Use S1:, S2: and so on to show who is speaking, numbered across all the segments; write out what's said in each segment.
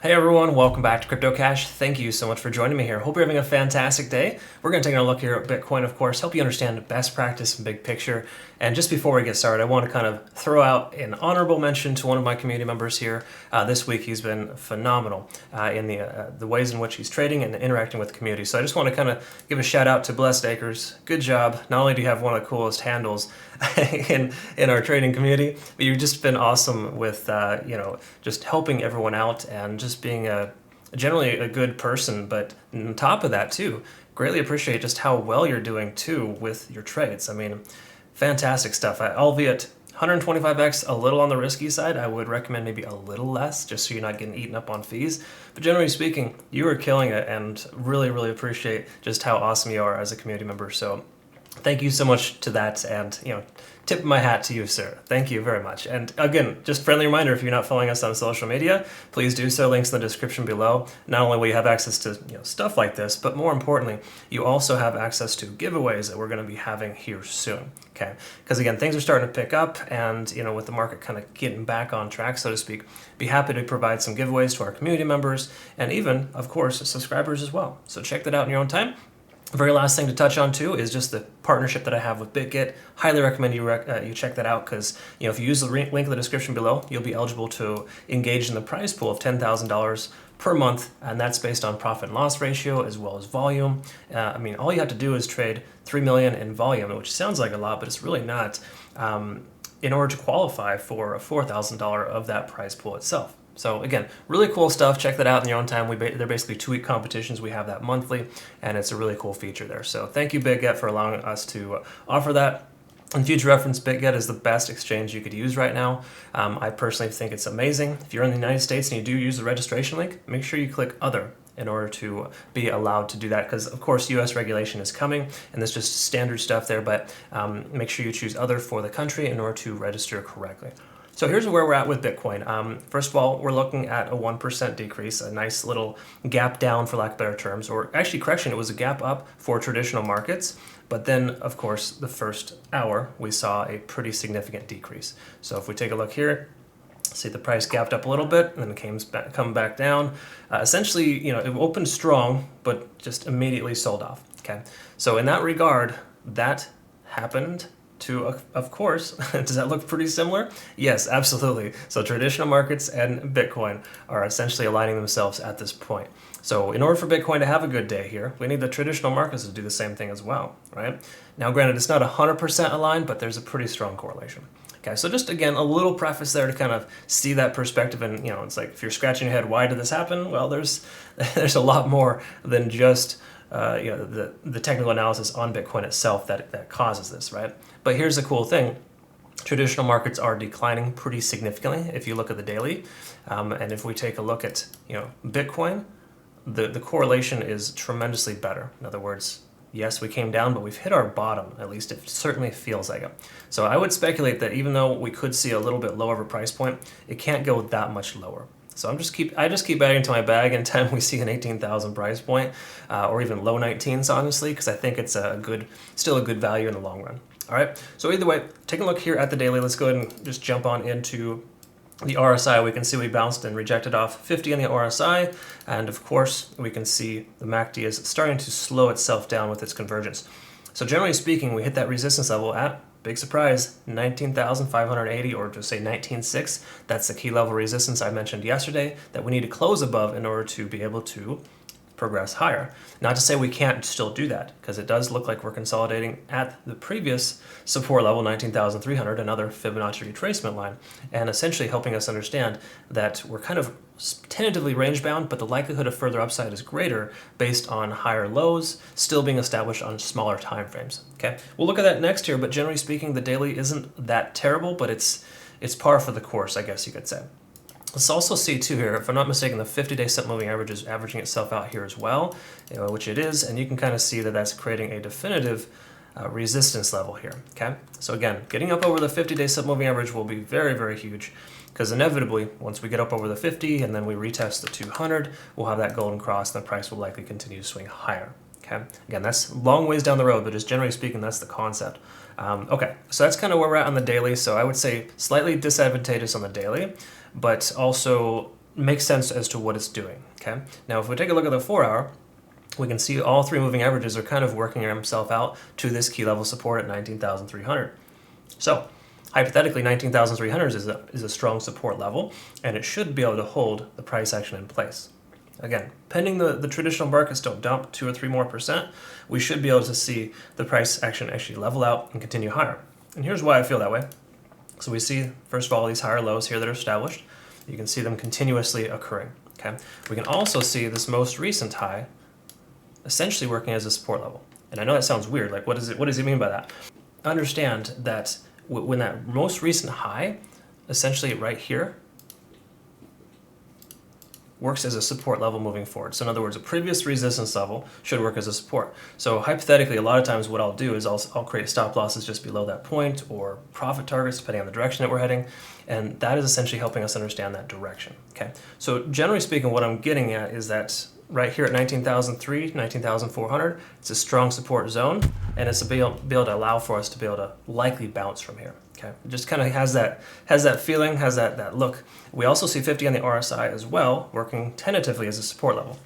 S1: Hey everyone, welcome back to CryptoCache. Thank you so much for joining me here. Hope you're having a fantastic day. We're going to take a look here at Bitcoin, of course, help you understand best practice and big picture. And just before we get started, I want to kind of throw out an honorable mention to one of my community members here. This week he's been phenomenal in the ways in which he's trading and interacting with the community. So I just want to kind of give a shout out to Blessed Acres. Good job. Not only do you have one of the coolest handles in our trading community, but you've just been awesome with just helping everyone out and just being generally a good person. But on top of that too, greatly appreciate just how well you're doing too with your trades. I mean, fantastic stuff. Albeit 125x, a little on the risky side. I would recommend maybe a little less, just so you're not getting eaten up on fees. But generally speaking, you are killing it, and really, really appreciate just how awesome you are as a community member. So thank you so much to that, and tip my hat to you, sir. Thank you very much. And again, just friendly reminder, if you're not following us on social media, please do so. Links in the description below. Not only will you have access to stuff like this, but more importantly, you also have access to giveaways that we're going to be having here soon. Okay, because again, things are starting to pick up, and with the market kind of getting back on track, so to speak, be happy to provide some giveaways to our community members and even, of course, subscribers as well. So check that out in your own time. Very last thing to touch on too is just the partnership that I have with Bitget. Highly recommend you check that out, because if you use the link in the description below, you'll be eligible to engage in the prize pool of $10,000 per month, and that's based on profit and loss ratio as well as volume. All you have to do is trade 3 million in volume, which sounds like a lot, but it's really not, in order to qualify for a $4,000 of that prize pool itself. So again, really cool stuff. Check that out in your own time. They're basically 2-week competitions. We have that monthly, and it's a really cool feature there. So thank you, Bitget, for allowing us to offer that. In future reference, Bitget is the best exchange you could use right now. I personally think it's amazing. If you're in the United States and you do use the registration link, make sure you click Other in order to be allowed to do that, because of course US regulation is coming, and there's just standard stuff there, but make sure you choose Other for the country in order to register correctly. So here's where we're at with Bitcoin. First of all, we're looking at a 1% decrease, a nice little gap down, for lack of better terms, or actually, correction, it was a gap up for traditional markets. But then, of course, the first hour, we saw a pretty significant decrease. So if we take a look here, see the price gapped up a little bit, and then come back down. Essentially, it opened strong, but just immediately sold off. Okay, so in that regard, that happened to, of course, does that look pretty similar? Yes, absolutely. So traditional markets and Bitcoin are essentially aligning themselves at this point. So in order for Bitcoin to have a good day here, we need the traditional markets to do the same thing as well, right? Now, granted, it's not 100% aligned, but there's a pretty strong correlation. Okay, so just again, a little preface there to kind of see that perspective, and it's like, if you're scratching your head, why did this happen? Well, there's a lot more than just the technical analysis on Bitcoin itself that causes this, right? But here's the cool thing. Traditional markets are declining pretty significantly if you look at the daily. And if we take a look at Bitcoin, the correlation is tremendously better. In other words, yes, we came down, but we've hit our bottom. At least it certainly feels like it. So I would speculate that even though we could see a little bit lower of a price point, it can't go that much lower. So I just keep adding to my bag anytime we see an 18,000 price point, or even low 19s, honestly, because I think it's still a good value in the long run. All right. So either way, take a look here at the daily. Let's go ahead and just jump on into the RSI. We can see we bounced and rejected off 50 on the RSI, and of course we can see the MACD is starting to slow itself down with its convergence. So generally speaking, we hit that resistance level at, big surprise, 19,580, or just say 19.6. That's the key level resistance I mentioned yesterday that we need to close above in order to be able to progress higher. Not to say we can't still do that, because it does look like we're consolidating at the previous support level, 19,300, another Fibonacci retracement line, and essentially helping us understand that we're kind of tentatively range bound, but the likelihood of further upside is greater based on higher lows still being established on smaller time frames. Okay, we'll look at that next here, but generally speaking, the daily isn't that terrible, but it's par for the course, I guess you could say. Let's also see too here, if I'm not mistaken, the 50-day set moving average is averaging itself out here as well, which it is, and you can kind of see that that's creating a definitive resistance level here. Okay, so again, getting up over the 50-day set moving average will be very, very huge, because inevitably, once we get up over the 50 and then we retest the 200, we'll have that golden cross, and the price will likely continue to swing higher. Okay, again, that's long ways down the road, but just generally speaking, that's the concept. Okay, so that's kind of where we're at on the daily. So I would say slightly disadvantageous on the daily, but also makes sense as to what it's doing. Okay. Now, if we take a look at the 4-hour, we can see all three moving averages are kind of working themselves out to this key level support at 19,300. So hypothetically, 19,300 is a strong support level, and it should be able to hold the price action in place. Again, pending the traditional markets don't dump 2 or 3 more percent, we should be able to see the price action actually level out and continue higher. And here's why I feel that way. So we see, first of all, these higher lows here that are established. You can see them continuously occurring. Okay. We can also see this most recent high essentially working as a support level. And I know that sounds weird. Like, what does it mean by that? Understand that when that most recent high, essentially right here, works as a support level moving forward. So in other words, a previous resistance level should work as a support. So hypothetically, a lot of times what I'll do is I'll create stop losses just below that point, or profit targets depending on the direction that we're heading. And that is essentially helping us understand that direction. Okay. So generally speaking, what I'm getting at is that right here at 19,003, 19,400, it's a strong support zone, and it's be able to allow for us to be able to likely bounce from here. Okay, it just kind of has that feeling, has that look. We also see 50 on the RSI as well, working tentatively as a support level.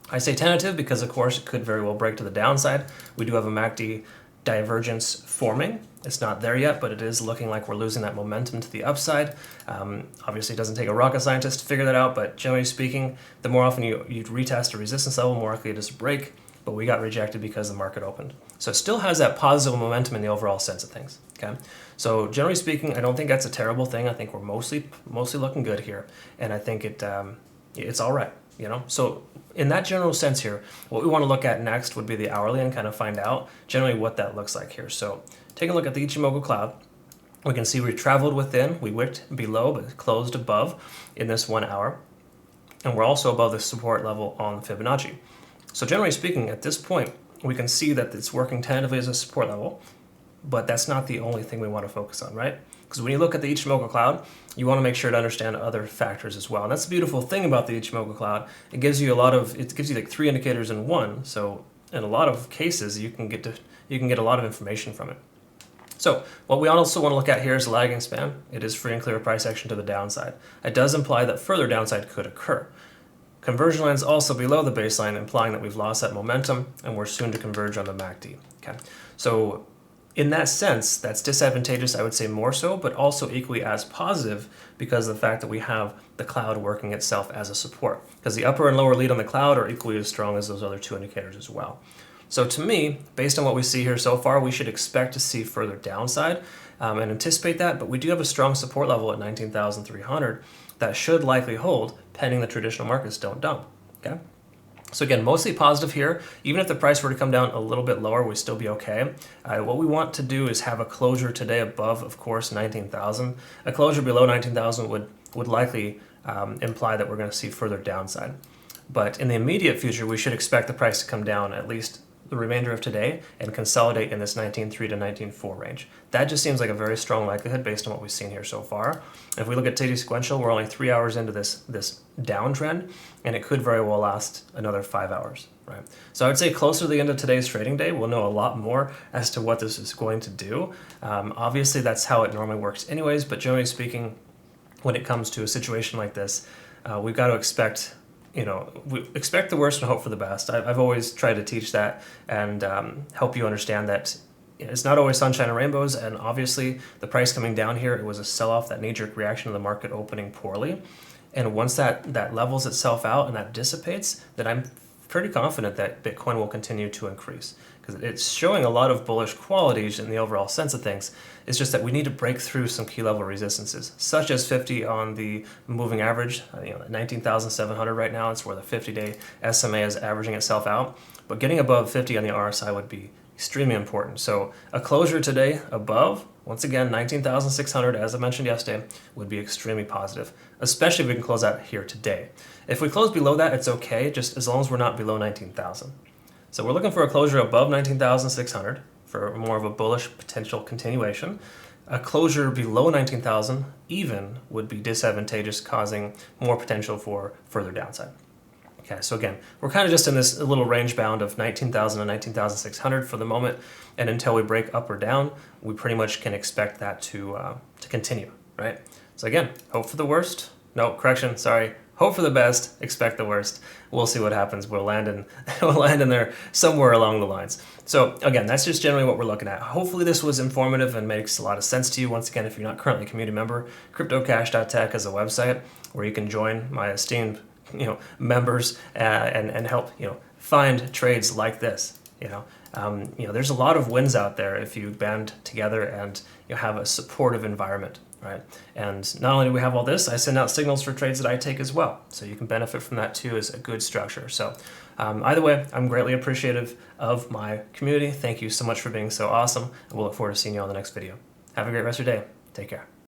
S1: I say tentative because, of course, it could very well break to the downside. We do have a MACD divergence forming. It's not there yet, but it is looking like we're losing that momentum to the upside. Obviously, it doesn't take a rocket scientist to figure that out, but generally speaking, the more often you retest a resistance level, more likely it is to break, but we got rejected because the market opened. So it still has that positive momentum in the overall sense of things. Okay, so generally speaking, I don't think that's a terrible thing. I think we're mostly looking good here, and I think it's all right. You know, so in that general sense here, what we want to look at next would be the hourly and kind of find out generally what that looks like here. So take a look at the Ichimoku cloud. We can see we traveled within, we wicked below, but closed above in this 1 hour. And we're also above the support level on Fibonacci. So generally speaking, at this point, we can see that it's working tentatively as a support level, but that's not the only thing we want to focus on, right? Because when you look at the Ichimoku cloud, you want to make sure to understand other factors as well. And that's the beautiful thing about the Ichimoku cloud. It gives you like 3 indicators in one. So in a lot of cases, you can get a lot of information from it. So what we also want to look at here is the lagging span. It is free and clear price action to the downside. It does imply that further downside could occur. Conversion lines also below the baseline, implying that we've lost that momentum and we're soon to converge on the MACD. Okay, so in that sense, that's disadvantageous, I would say more so, but also equally as positive because of the fact that we have the cloud working itself as a support. Because the upper and lower lead on the cloud are equally as strong as those other 2 indicators as well. So to me, based on what we see here so far, we should expect to see further downside and anticipate that, but we do have a strong support level at 19,300 that should likely hold pending the traditional markets don't dump. Okay. So again, mostly positive here. Even if the price were to come down a little bit lower, we'd still be okay. What we want to do is have a closure today above, of course, 19,000. A closure below 19,000 would likely imply that we're going to see further downside. But in the immediate future, we should expect the price to come down at least the remainder of today and consolidate in this 19.3 to 19.4 range. That just seems like a very strong likelihood based on what we've seen here so far. If we look at daily sequential, we're only 3 hours into this downtrend, and it could very well last another 5 hours, right? So I would say closer to the end of today's trading day, we'll know a lot more as to what this is going to do. Obviously, that's how it normally works anyways, but generally speaking, when it comes to a situation like this, we've got to expect we expect the worst and hope for the best. I've always tried to teach that and help you understand that it's not always sunshine and rainbows. And obviously, the price coming down here, it was a sell-off, that knee-jerk reaction of the market opening poorly. And once that levels itself out and that dissipates, then I'm pretty confident that Bitcoin will continue to increase because it's showing a lot of bullish qualities in the overall sense of things. It's just that we need to break through some key level resistances, such as 50 on the moving average, 19,700 right now. It's where the 50-day SMA is averaging itself out. But getting above 50 on the RSI would be extremely important. So a closure today above, once again, 19,600, as I mentioned yesterday, would be extremely positive, especially if we can close out here today. If we close below that, it's okay, just as long as we're not below 19,000. So we're looking for a closure above 19,600 for more of a bullish potential continuation. A closure below 19,000 even would be disadvantageous, causing more potential for further downside. Okay, so again, we're kind of just in this little range bound of 19,000 and 19,600 for the moment, and until we break up or down, we pretty much can expect that to continue, right? So again, hope for the worst. No, correction, sorry. hope for the best, expect the worst. We'll see what happens. We'll land in we'll land in there somewhere along the lines. So again, that's just generally what we're looking at. Hopefully this was informative and makes a lot of sense to you. Once again, if you're not currently a community member, CryptoCache.tech is a website where you can join my esteemed members and help find trades like this. There's a lot of wins out there if you band together and you have a supportive environment, right? And not only do we have all this, I send out signals for trades that I take as well, so you can benefit from that too as a good structure. So either way, I'm greatly appreciative of my community. Thank you so much for being so awesome, and we'll look forward to seeing you on the next video. Have a great rest of your day. Take care.